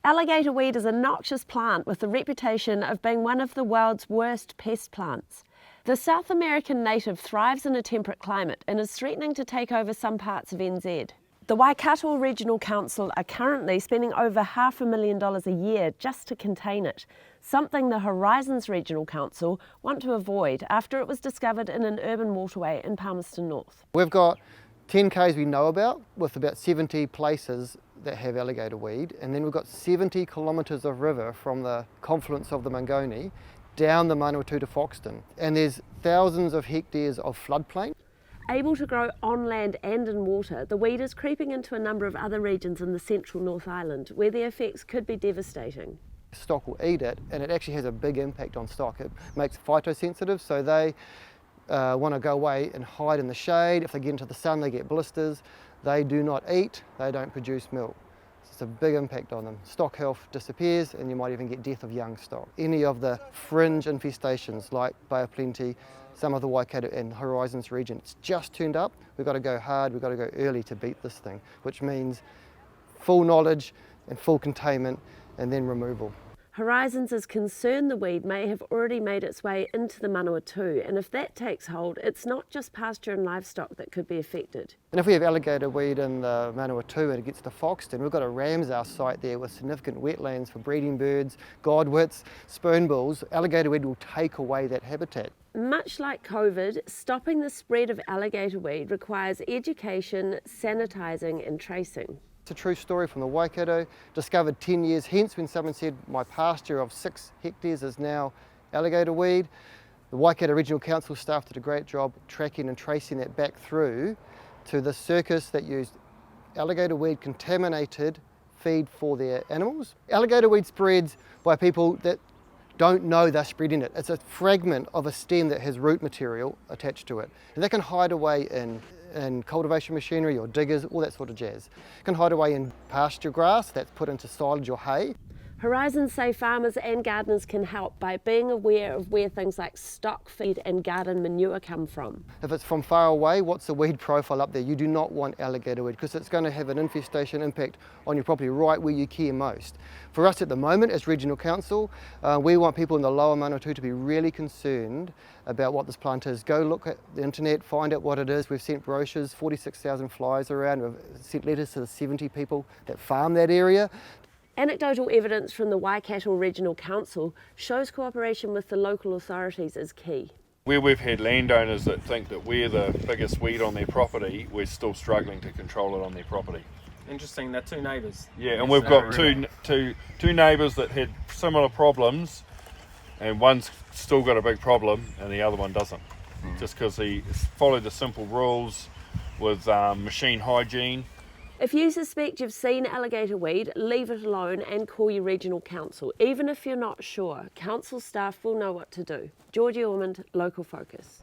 Alligator weed is a noxious plant with the reputation of being one of the world's worst pest plants. The South American native thrives in a temperate climate and is threatening to take over some parts of NZ. The Waikato Regional Council are currently spending over $500,000 a year just to contain it, something the Horizons Regional Council want to avoid after it was discovered in an urban waterway in Palmerston North. We've got 10 k's we know about, with about 70 places that have alligator weed, and then we've got 70 kilometres of river from the confluence of the Whanganui down the Manawatū to Foxton, and there's thousands of hectares of floodplain. Able to grow on land and in water, the weed is creeping into a number of other regions in the central North Island, where the effects could be devastating. Stock will eat it, and it actually has a big impact on stock. It makes phytosensitive, so they want to go away and hide in the shade. If they get into the sun, they get blisters. They do not eat, they don't produce milk. It's a big impact on them. Stock health disappears, and you might even get death of young stock. Any of the fringe infestations like Bay of Plenty, some of the Waikato and Horizons region, it's just turned up. We've got to go hard, we've got to go early to beat this thing, which means full knowledge and full containment and then removal. Horizons is concerned the weed may have already made its way into the Manawatū, and if that takes hold, it's not just pasture and livestock that could be affected. And if we have alligator weed in the Manawatū and it gets to Foxton, we've got a Ramsar site there with significant wetlands for breeding birds, godwits, spoonbills. Alligator weed will take away that habitat. Much like COVID, stopping the spread of alligator weed requires education, sanitising and tracing. It's a true story from the Waikato, discovered 10 years hence when someone said my pasture of 6 hectares is now alligator weed. The Waikato Regional Council staff did a great job tracking and tracing that back through to the circus that used alligator weed contaminated feed for their animals. Alligator weed spreads by people that don't know they're spreading it. It's a fragment of a stem that has root material attached to it. And that can hide away in cultivation machinery or diggers, all that sort of jazz. It can hide away in pasture grass that's put into silage or hay. Horizons say farmers and gardeners can help by being aware of where things like stock feed and garden manure come from. If it's from far away, what's the weed profile up there? You do not want alligator weed because it's going to have an infestation impact on your property right where you care most. For us at the moment as Regional Council, we want people in the lower Manawatū to be really concerned about what this plant is. Go look at the internet, find out what it is. We've sent brochures, 46,000 flyers around. We've sent letters to the 70 people that farm that area. Anecdotal evidence from the Waikato Regional Council shows cooperation with the local authorities is key. Where we've had landowners that think that we're the biggest weed on their property, we're still struggling to control it on their property. Interesting, they're two neighbours. Yeah, and we've got two neighbours that had similar problems, and one's still got a big problem and the other one doesn't. Just because he followed the simple rules with machine hygiene. If you suspect you've seen alligator weed, leave it alone and call your regional council. Even if you're not sure, council staff will know what to do. Georgie Ormond, Local Focus.